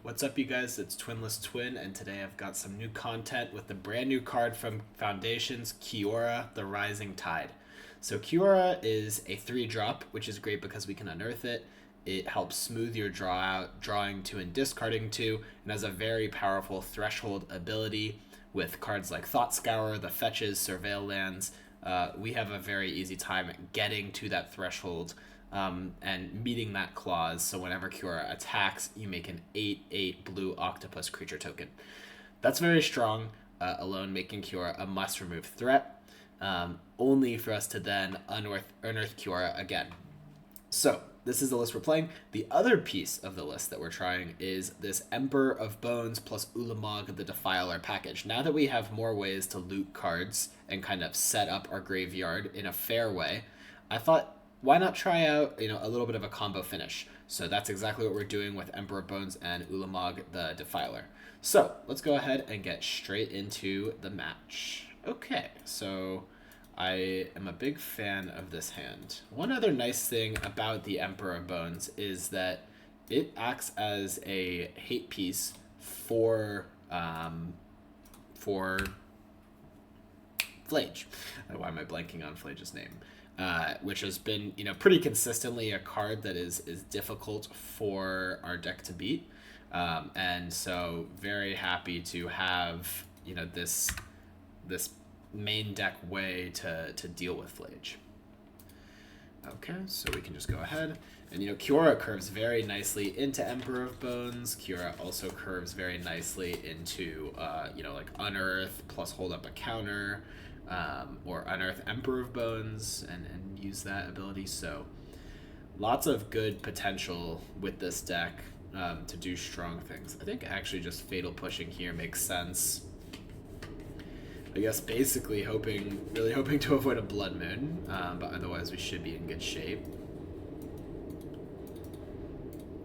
What's up, you guys? It's Twinless Twin, and today I've got some new content with the brand new card from Foundations, Kiora, the Rising Tide. So Kiora is a 3-drop, which is great because we can unearth it. It helps smooth your draw out, drawing to and discarding to, and has a very powerful threshold ability with cards like Thought Scour, the fetches, Surveil lands. We have a very easy time getting to that threshold and meeting that clause. So whenever Kiora attacks, you make an 8/8 blue octopus creature token. That's very strong, alone making Kiora a must-remove threat, only for us to then unearth Kiora again. So this is the list we're playing. The other piece of the list that we're trying is this Emperor of Bones plus Ulamog the Defiler package. Now that we have more ways to loot cards and kind of set up our graveyard in a fair way, I thought, why not try out, a little bit of a combo finish? So that's exactly what we're doing with Emperor of Bones and Ulamog the Defiler. So let's go ahead and get straight into the match. Okay, so I am a big fan of this hand. One other nice thing about the Emperor of Bones is that it acts as a hate piece for Flage. Why am I blanking on Flage's name? Which has been, pretty consistently a card that is difficult for our deck to beat. And so very happy to have, this main deck way to deal with Flage. Okay, so we can just go ahead. And, Kiora curves very nicely into Emperor of Bones. Kiora also curves very nicely into, like Unearth plus hold up a counter. Or unearth Emperor of Bones and use that ability. So lots of good potential with this deck to do strong things. I think actually just Fatal Pushing here makes sense. I guess basically really hoping to avoid a Blood Moon, but otherwise we should be in good shape.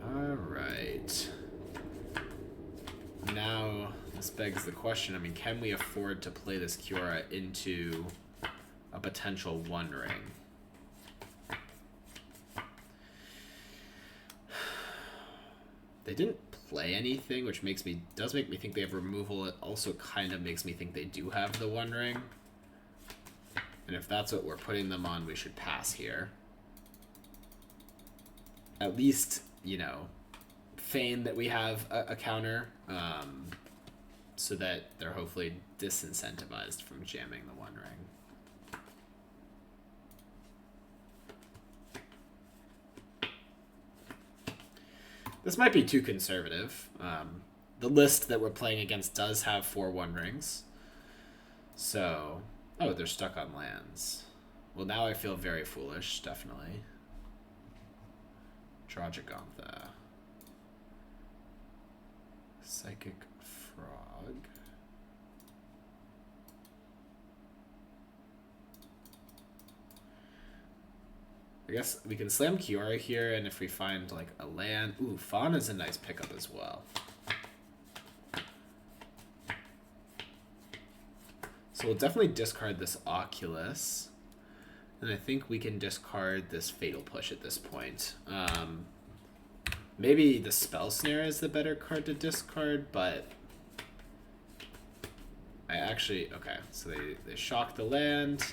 Alright. Now, this begs the question, can we afford to play this Kiora into a potential One Ring? They didn't play anything, which does make me think they have removal. It also kind of makes me think they do have the One Ring. And if that's what we're putting them on, we should pass here. At least, feign that we have a counter, so that they're hopefully disincentivized from jamming the One Ring. This might be too conservative. The list that we're playing against does have 4 One Rings. So, oh, they're stuck on lands. Well, now I feel very foolish, definitely. Draw Gigantha. Psychic Frog. I guess we can slam Kiora here, and if we find like a land, ooh, Fawn is a nice pickup as well. So we'll definitely discard this Oculus, and I think we can discard this Fatal Push at this point. Maybe the Spell Snare is the better card to discard, but I actually, okay, so they shock the land.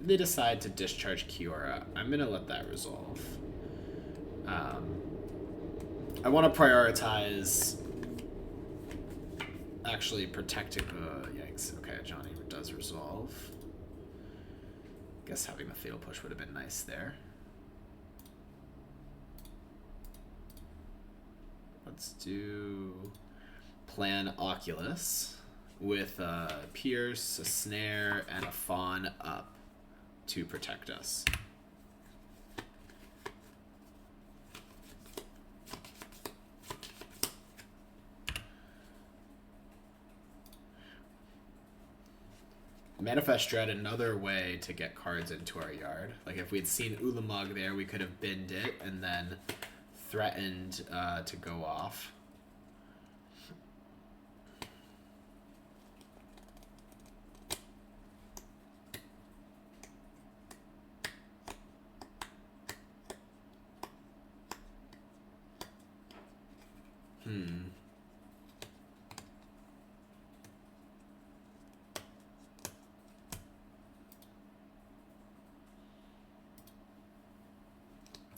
They decide to discharge Kiora. I'm going to let that resolve. I want to prioritize actually protecting, yikes, okay, Johnny does resolve. Guess having the Fatal Push would have been nice there. Let's do plan Oculus with a Pierce, a Snare, and a Fawn up to protect us. Manifest Dread, another way to get cards into our yard. Like if we'd seen Ulamog there, we could have binned it and then threatened to go off.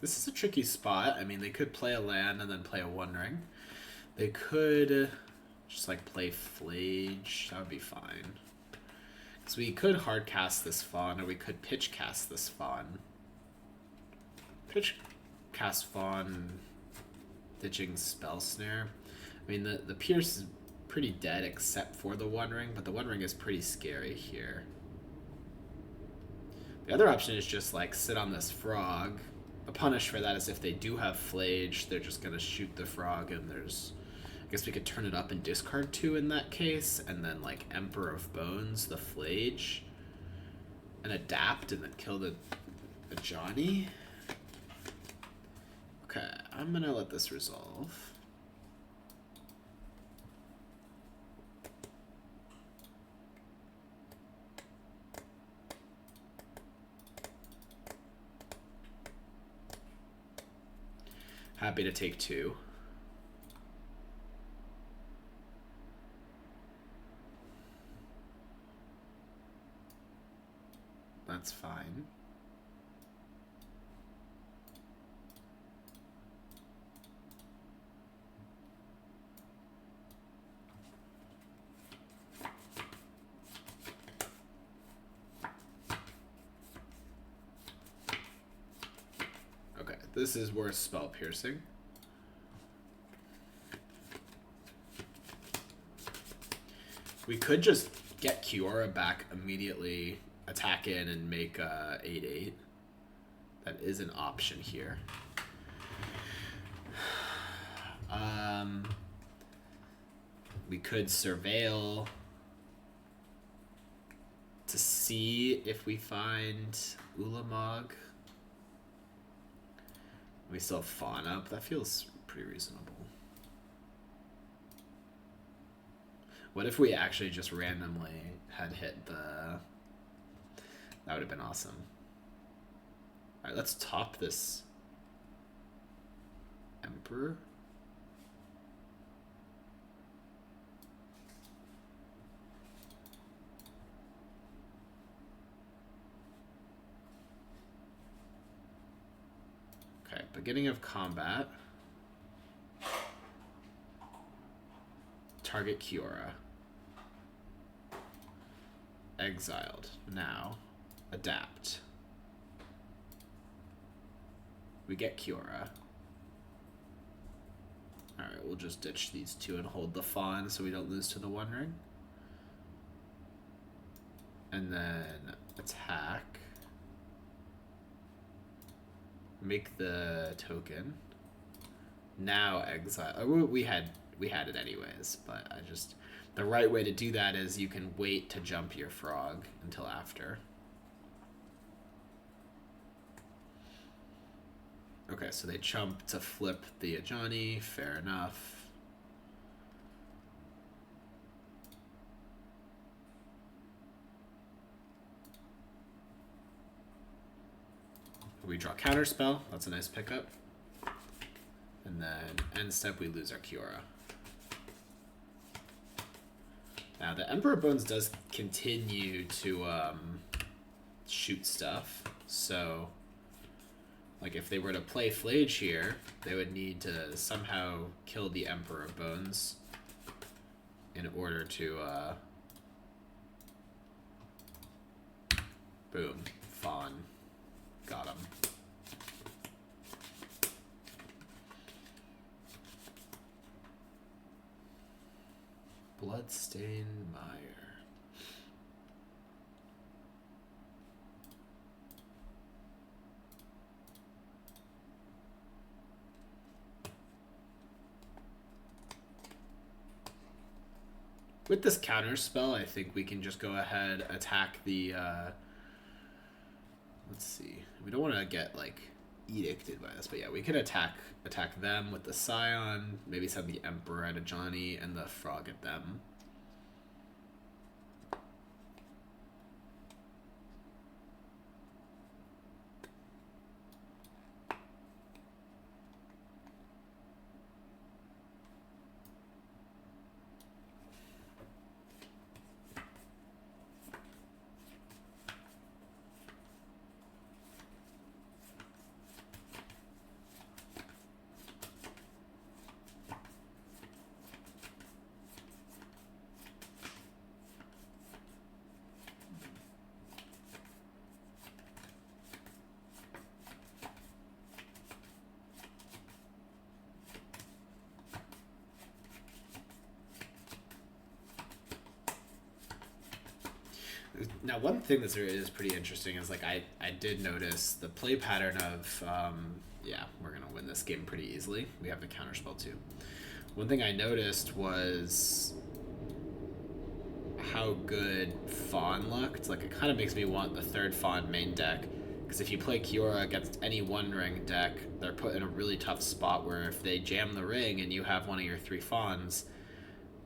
This is a tricky spot. I mean, they could play a land and then play a One Ring. They could just like play Flage. That would be fine. Because we could hard cast this Fawn, or we could pitch cast this Fawn. Pitch cast Fawn, ditching Spell Snare. I mean, the Pierce is pretty dead except for the One Ring, but the One Ring is pretty scary here. The other option is just like sit on this Frog. The punish for that is if they do have Flage, they're just gonna shoot the Frog, and there's, I guess we could turn it up and discard 2 in that case, and then like Emperor of Bones, the Flage, and adapt, and then kill the Johnny. Okay, I'm gonna let this resolve. Happy to take 2. That's fine. Okay, this is worth spell piercing. We could just get Kiora back immediately, attack in, and make 8/8. That is an option here. We could surveil to see if we find Ulamog. We still have Fawn up. That feels pretty reasonable. What if we actually just randomly had hit the... That would have been awesome. Alright, let's top this Emperor. Okay, beginning of combat. Target Kiora. Exiled. Now, adapt. We get Kiora. Alright, we'll just ditch these 2 and hold the Fawn so we don't lose to the One Ring. And then attack. Make the token. Now exile. We had it anyways, but I just... The right way to do that is you can wait to jump your Frog until after. Okay, so they jump to flip the Ajani. Fair enough. We draw Counterspell. That's a nice pickup. And then end step, we lose our Kiora. Now, the Emperor Bones does continue to shoot stuff. So, like, if they were to play Flage here, they would need to somehow kill the Emperor Bones in order to, boom, Fawn. Got him. Bloodstained Mire. With this counter spell, I think we can just go ahead, attack the, let's see. We don't want to get, like, edicted by this, but yeah, we could attack them with the Scion, maybe send the Emperor at a Johnny, and the Frog at them. Now, one thing that is pretty interesting is like I did notice the play pattern of yeah, we're gonna win this game pretty easily. We have the counterspell too. One thing I noticed was how good Fawn looked. Like, it kind of makes me want the third Fawn main deck, because if you play Kiora against any one-ring deck, they're put in a really tough spot where if they jam the ring and you have one of your 3 Fawns,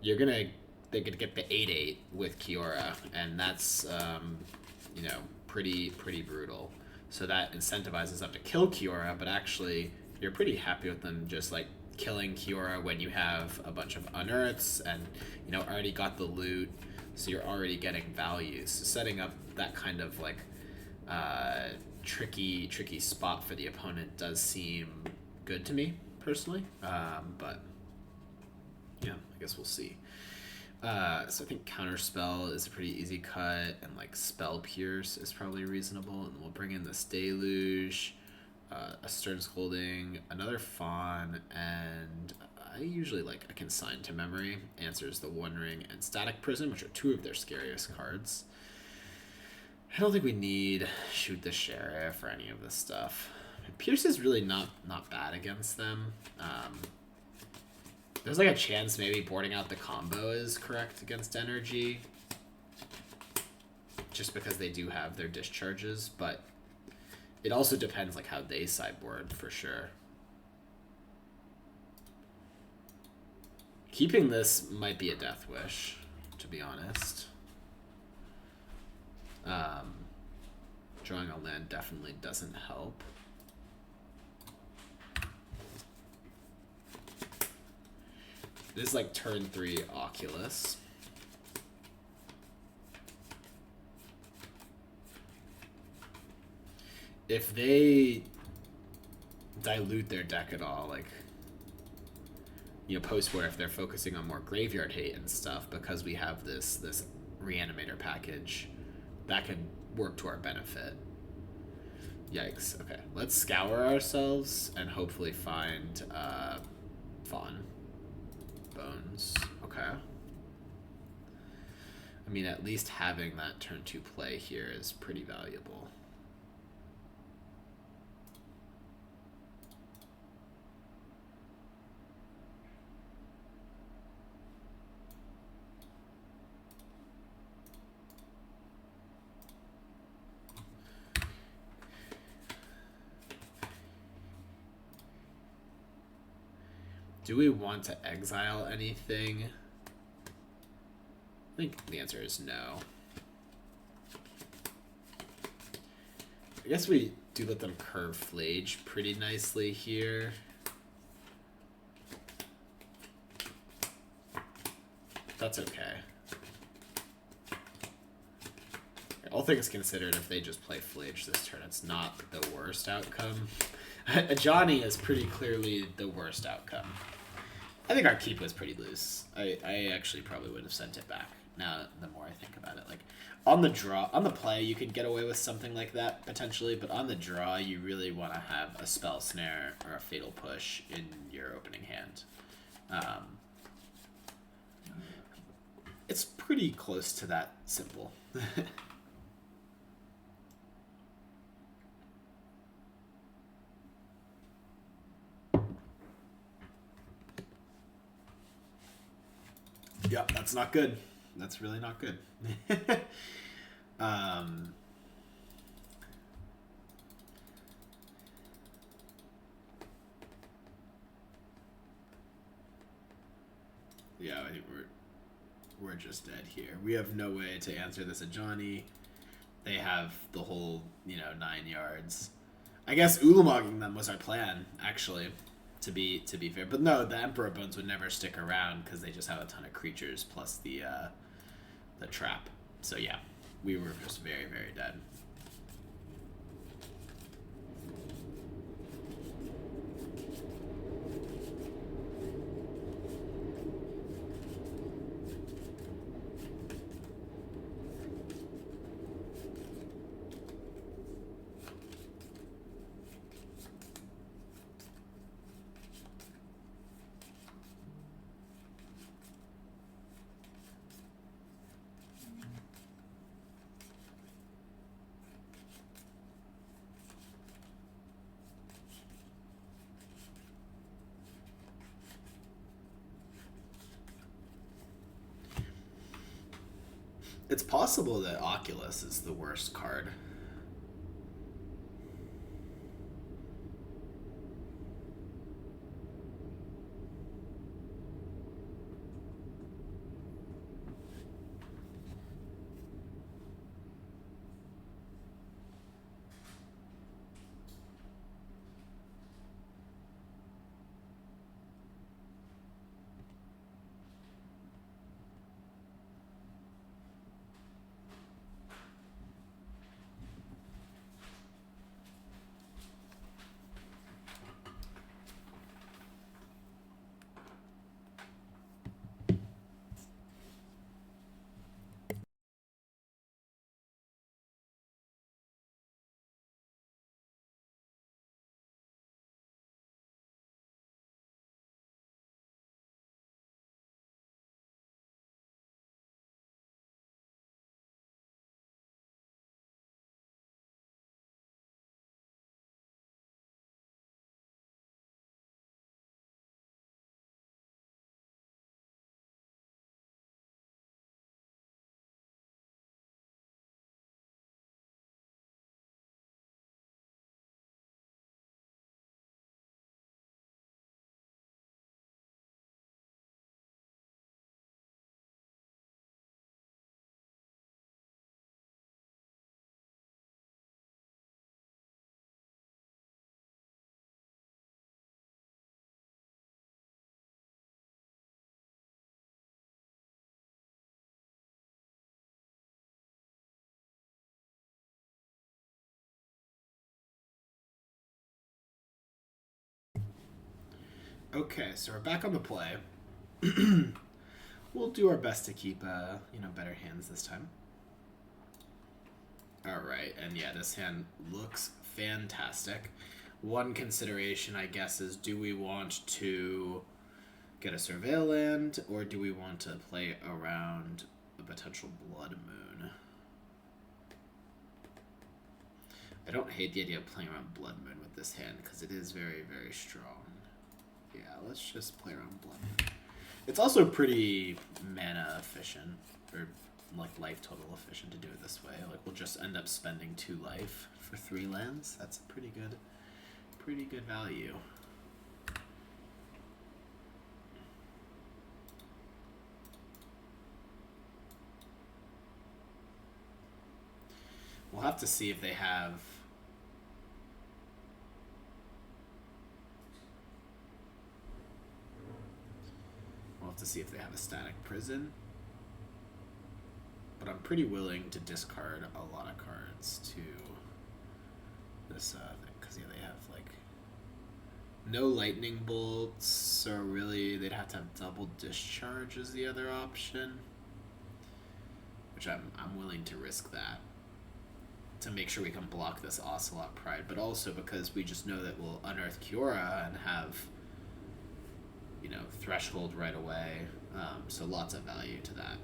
they could get the 8/8 with Kiora, and that's you know, pretty brutal. So that incentivizes them to kill Kiora, but actually you're pretty happy with them just like killing Kiora when you have a bunch of unearths and, you know, already got the loot, so you're already getting values. So setting up that kind of like tricky spot for the opponent does seem good to me personally, but yeah, I guess we'll see. So I think Counterspell is a pretty easy cut, and like Spell Pierce is probably reasonable, and we'll bring in this Deluge, a Stern Scolding, another Fawn, and I usually like a Consign to Memory, answers the One Ring, and Static Prison, which are 2 of their scariest cards. I don't think we need Shoot the Sheriff or any of this stuff. Pierce is really not bad against them. There's like a chance maybe boarding out the combo is correct against Energy, just because they do have their discharges, but it also depends like how they sideboard for sure. Keeping this might be a death wish, to be honest. Drawing a land definitely doesn't help. This is like turn 3 Oculus. If they dilute their deck at all, like, you know, post-war, if they're focusing on more graveyard hate and stuff, because we have this Reanimator package, that could work to our benefit. Yikes. Okay, let's scour ourselves and hopefully find Fawn. Bones. Okay. I mean, at least having that turn 2 play here is pretty valuable. Do we want to exile anything? I think the answer is no. I guess we do let them curve Flage pretty nicely here. That's okay. All things considered, if they just play Flage this turn, it's not the worst outcome. Johnny is pretty clearly the worst outcome. I think our keep was pretty loose. I actually probably would have sent it back. Now, the more I think about it, like on the draw, on the play, you could get away with something like that potentially, but on the draw, you really want to have a Spell Snare or a Fatal Push in your opening hand. It's pretty close to that simple. Yep, that's not good. That's really not good. Yeah, I think we're just dead here. We have no way to answer this Ajani. They have the whole, 9 yards. I guess Ulamogging them was our plan, actually. To be fair, but no, the Emperor Bones would never stick around because they just have a ton of creatures plus the trap. So yeah, we were just very dead. It's possible that Oculus is the worst card. Okay, so we're back on the play. We'll do our best to keep, better hands this time. All right, and yeah, this hand looks fantastic. One consideration, I guess, is do we want to get a Surveil land, or do we want to play around a potential Blood Moon? I don't hate the idea of playing around Blood Moon with this hand, because it is very, very strong. Yeah, let's just play around Blood Moon. It's also pretty mana efficient, or like life total efficient to do it this way. Like we'll just end up spending 2 life for 3 lands. That's a pretty good value. We'll have to see if they have. We'll have to see if they have a static prison. But I'm pretty willing to discard a lot of cards to this thing, because yeah, they have like no lightning bolts, so really they'd have to have double discharge as the other option, which I'm willing to risk that to make sure we can block this Ocelot Pride, but also because we just know that we'll unearth Kiora and have, Threshold right away, so lots of value to that.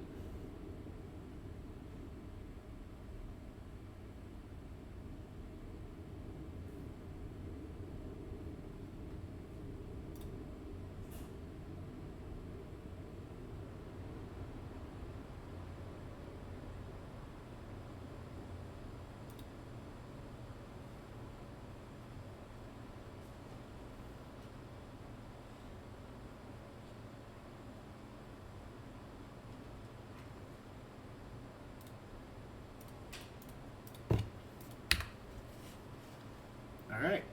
All right.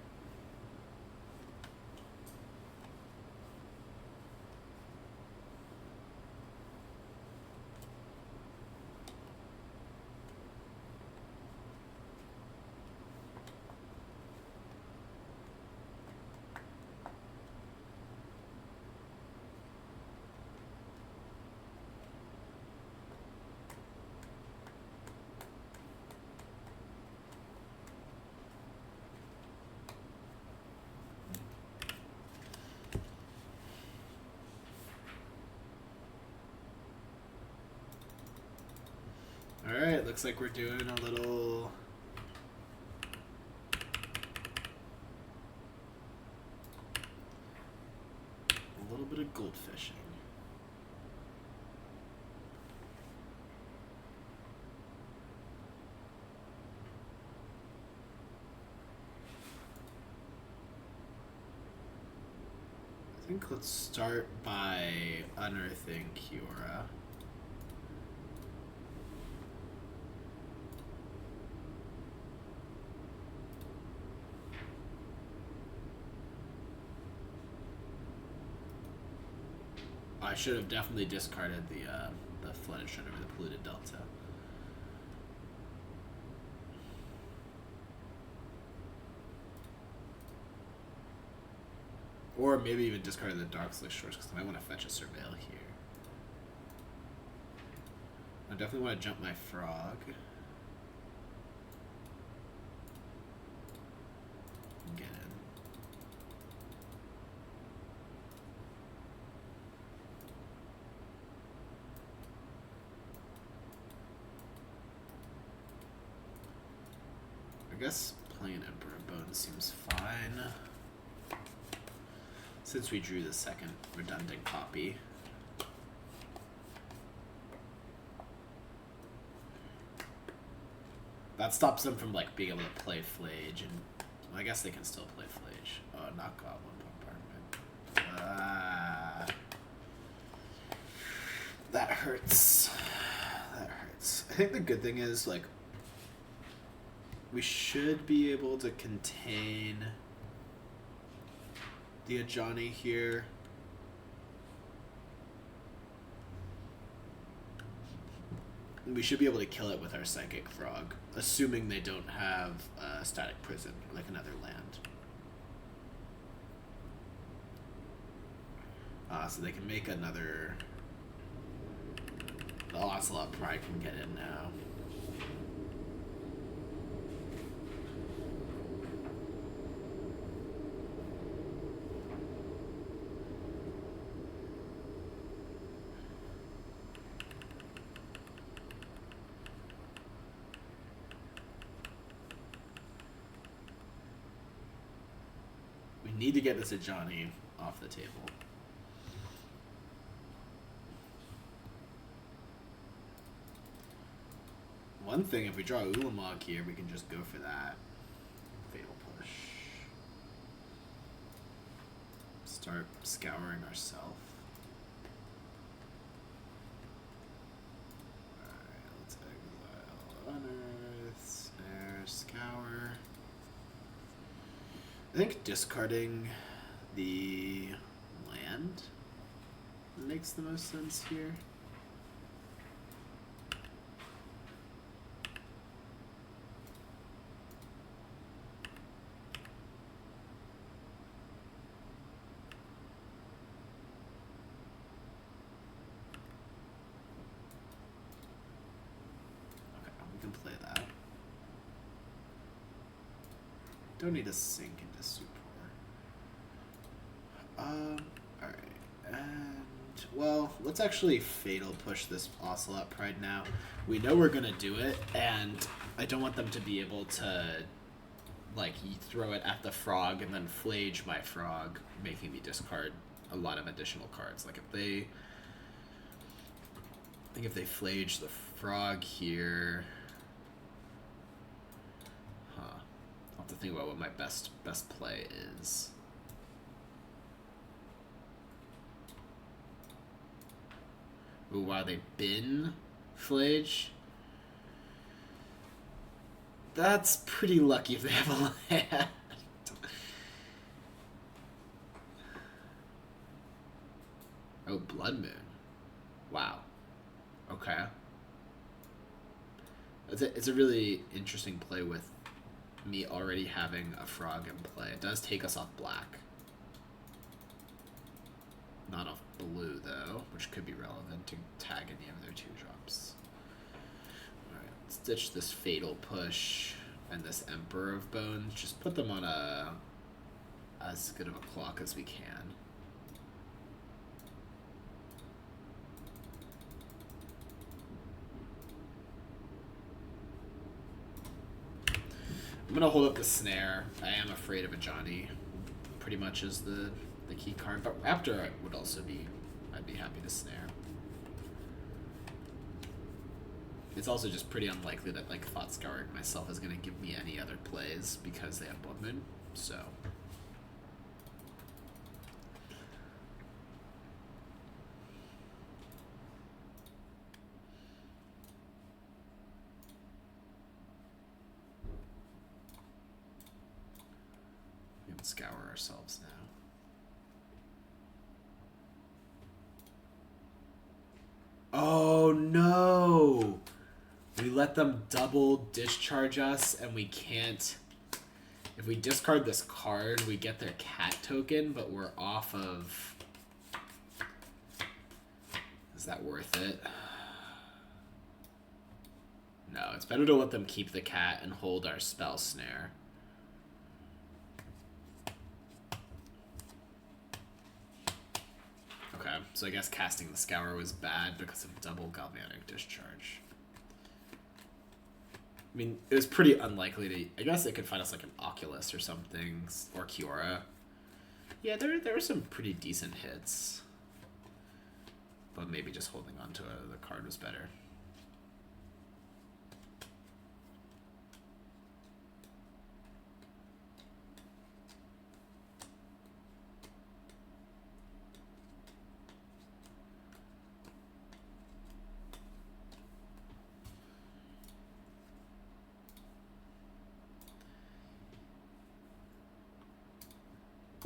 Alright, looks like we're doing a little bit of gold fishing. think let's start by unearthing Kiora. I should have definitely discarded the flooded shredder or the polluted delta. Or maybe even discarded the dark slick shores because I might want to fetch a surveil here. I definitely want to jump my frog. Get in. I guess playing Emperor Bone seems fine. Since we drew the second redundant copy. That stops them from like being able to play Flage, and well, I guess they can still play Flage. Oh, not Goblin Bombardment. That hurts. That hurts. I think the good thing is like we should be able to contain the Ajani here. We should be able to kill it with our Psychic Frog, assuming they don't have a Static Prison, like another land. So they can make another... The Ocelot Pride can get in now. Need to get this Ajani off the table. One thing, if we draw Ulamog here, we can just go for that. Fatal Push. Start scouring ourselves. Alright, let's exile Unearth, Snare, Scour. I think discarding the land makes the most sense here. Okay, we can play that. Don't need to sink into Supor. Alright. And, well, let's actually Fatal Push this Ocelot Pride now. We know we're gonna do it, and I don't want them to be able to, like, throw it at the frog and then Flage my frog, making me discard a lot of additional cards. Like, if they... I think if they Flage the frog here... To think about what my best play is. Ooh, wow, they bin Flage. That's pretty lucky if they have a land. Oh, Blood Moon. Wow. Okay. It's a really interesting play with me already having a frog in play. It does take us off black. Not off blue, though, which could be relevant to tag any of their 2-drops. Alright, let's ditch this Fatal Push and this Emperor of Bones. Just put them on as good of a clock as we can. I'm gonna hold up the Snare. I am afraid of Ajani. Pretty much is the key card, but Raptor would also be. I'd be happy to Snare. It's also just pretty unlikely that like Thought Scouring myself is gonna give me any other plays because they have Blood Moon. So scour ourselves now. Oh no! We let them double discharge us and we can't... If we discard this card, we get their cat token, but we're off of... Is that worth it? No, it's better to let them keep the cat and hold our spell snare. Okay, so I guess casting the Scour was bad because of double Galvanic Discharge. I mean, it was pretty unlikely to... I guess it could find us like an Oculus or something, or Kiora. Yeah, there were some pretty decent hits. But maybe just holding on to the card was better.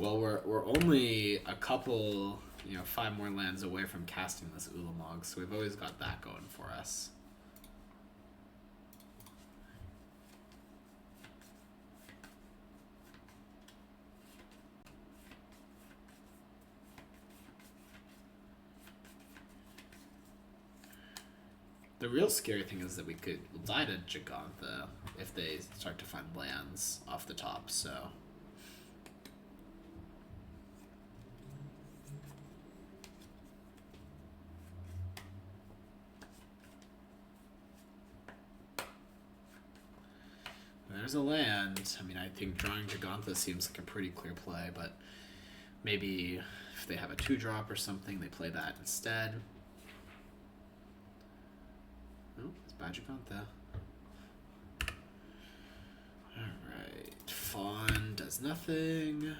Well, we're only a couple, 5 more lands away from casting this Ulamog, so we've always got that going for us. The real scary thing is that we'll die to Gigantha if they start to find lands off the top, so... There's a land. I mean, I think drawing Gigantha seems like a pretty clear play, but maybe if they have a 2-drop or something, they play that instead. Oh, it's bad Gigantha. Alright. Fawn does nothing.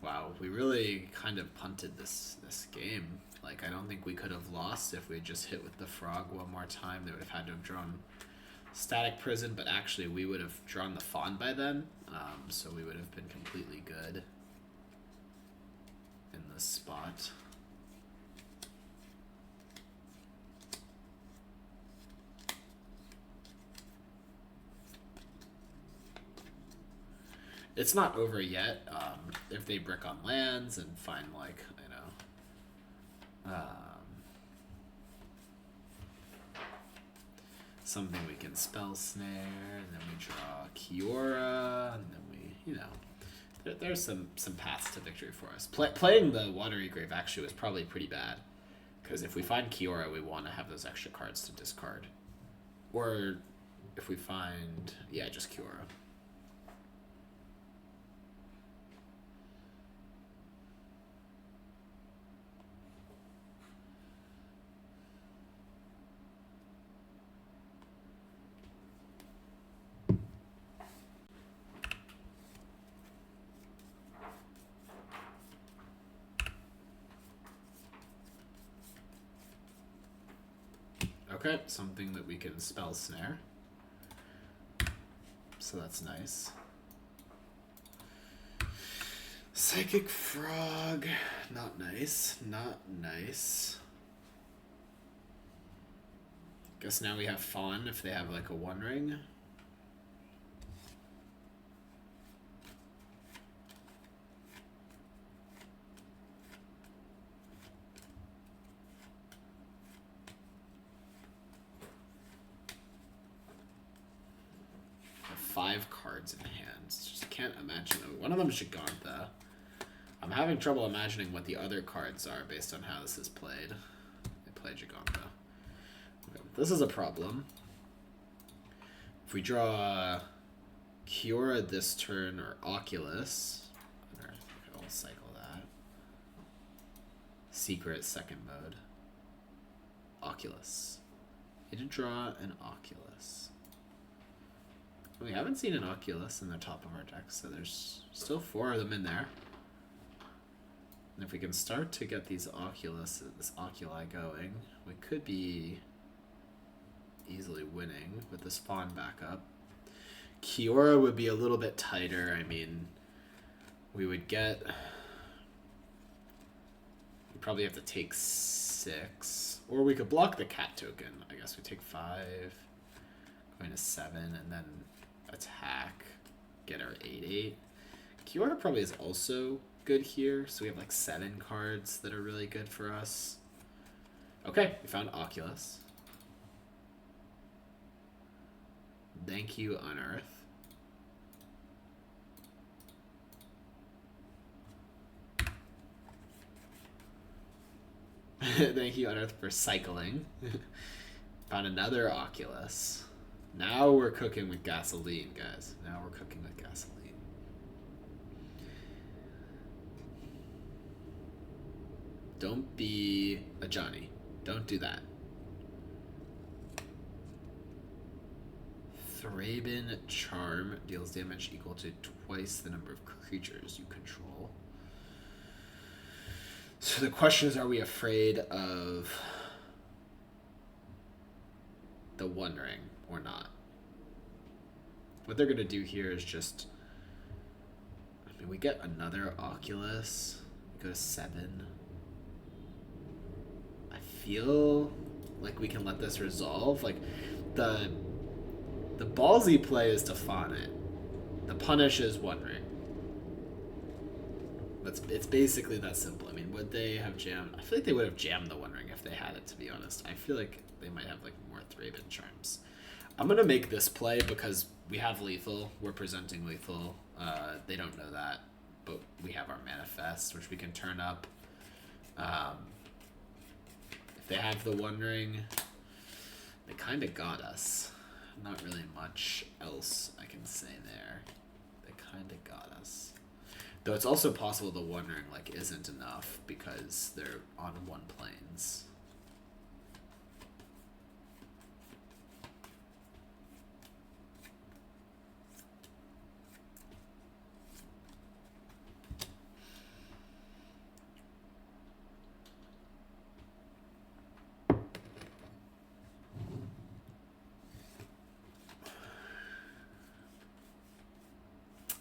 Wow, we really kind of punted this game. Like, I don't think we could have lost if we just hit with the frog one more time. They would have had to have drawn Static Prison, but actually we would have drawn the Fawn by then, so we would have been completely good in this spot. It's not over yet. If they brick on lands and find, like, something we can spell snare, and then we draw Kiora, and then we, there's some paths to victory for us. Playing the Watery Grave actually was probably pretty bad, because if we find Kiora, we want to have those extra cards to discard. Or if we find, yeah, just Kiora. Okay, something that we can spell snare. So that's nice. Psychic Frog. Not nice. Not nice. Guess now we have Fawn if they have like a 1 ring. Have 5 cards in hand. Just can't imagine them. One of them is Gigantha. I'm having trouble imagining what the other cards are based on how this is played. They play Gigantha. Okay, this is a problem. If we draw Kiora this turn or Oculus, I'll cycle that. Secret second mode. Oculus. He did draw an Oculus. We haven't seen an Oculus in the top of our deck, so there's still 4 of them in there. And if we can start to get these this Oculi going, we could be easily winning with this Fawn backup. Kiora would be a little bit tighter. I mean, we would get... We probably have to take 6. Or we could block the cat token. I guess we take 5, going to 7, and then attack, get our 8/8. Kiora probably is also good here, so we have like 7 cards that are really good for us. Okay, we found Oculus. Thank you, Unearth. Thank you, Unearth, for cycling. Found another Oculus. Now we're cooking with gasoline, guys. Now we're cooking with gasoline. Don't be a Johnny. Don't do that. Thraben Charm deals damage equal to twice the number of creatures you control. So the question is, are we afraid of the One Ring or not? What they're going to do here is just... I mean, we get another Oculus. We go to 7. I feel like we can let this resolve. Like, the ballsy play is to fawn it. The punish is One Ring. It's basically that simple. I mean, would they have jammed? I feel like they would have jammed the One Ring if they had it, to be honest. I feel like they might have like more Thraben Charms. I'm going to make this play because we have lethal. We're presenting lethal. They don't know that, but we have our manifest, which we can turn up. If they have the One Ring, they kind of got us. Not really much else I can say there. They kind of got us. Though it's also possible the One Ring like isn't enough because they're on 1 planes.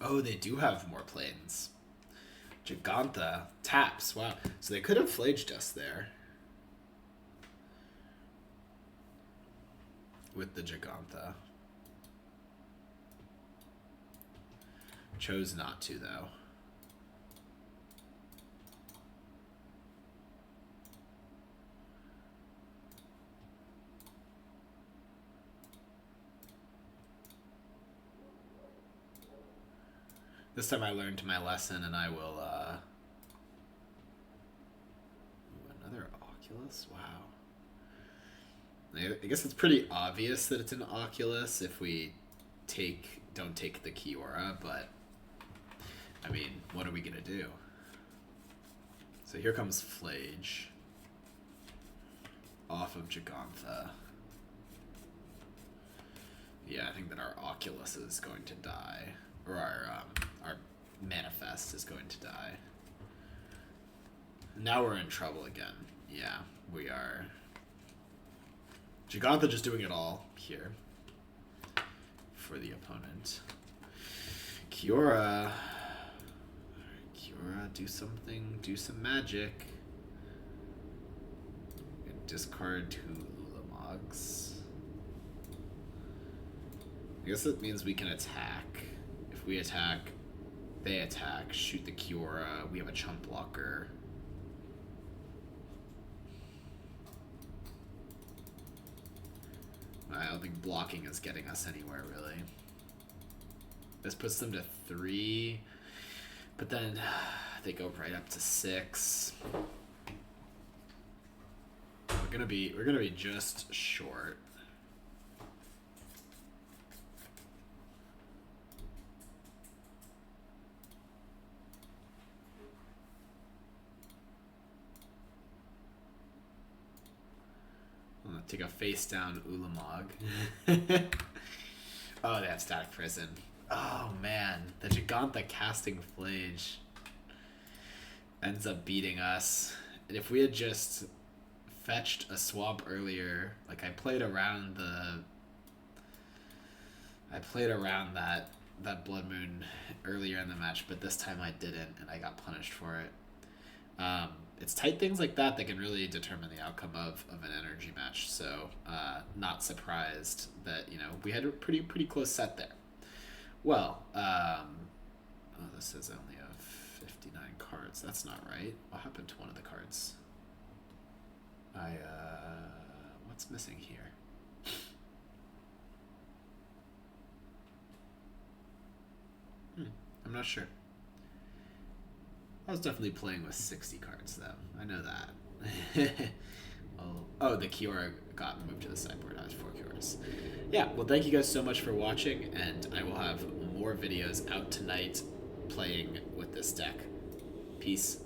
Oh, they do have more planes. Gigantha taps. Wow. So they could have flaged us there. With the Gigantha. Chose not to, though. This time I learned my lesson, and I will, another Oculus? Wow. I guess it's pretty obvious that it's an Oculus if we don't take the Kiora, but, I mean, what are we gonna do? So here comes Flage. Off of Gigantha. Yeah, I think that our Oculus is going to die. Or our manifest is going to die. Now we're in trouble again. Yeah, we are. Gigantha just doing it all here for the opponent. Kiora. Kiora, do something. Do some magic. Discard 2 Ulamogs. I guess that means we can attack. If we attack, they attack, shoot the Kiora, we have a chump blocker. I don't think blocking is getting us anywhere, really. This puts them to 3, but then they go right up to 6. We're gonna be just short. Take a face down Ulamog. Oh, they have Static Prison. Oh man, the Gigantha casting Flage ends up beating us. And if we had just fetched a swamp earlier, like I played around the... I played around that Blood Moon earlier in the match, but this time I didn't, and I got punished for it. It's tight things like that that can really determine the outcome of an energy match. So not surprised that we had a pretty close set there. Well, this is only a 59 cards. That's not right. What happened to one of the cards? What's missing here? I'm not sure. I was definitely playing with 60 cards, though. I know that. Oh, the Kiora got moved to the sideboard. I has 4 Kioras. Yeah, well, thank you guys so much for watching, and I will have more videos out tonight playing with this deck. Peace.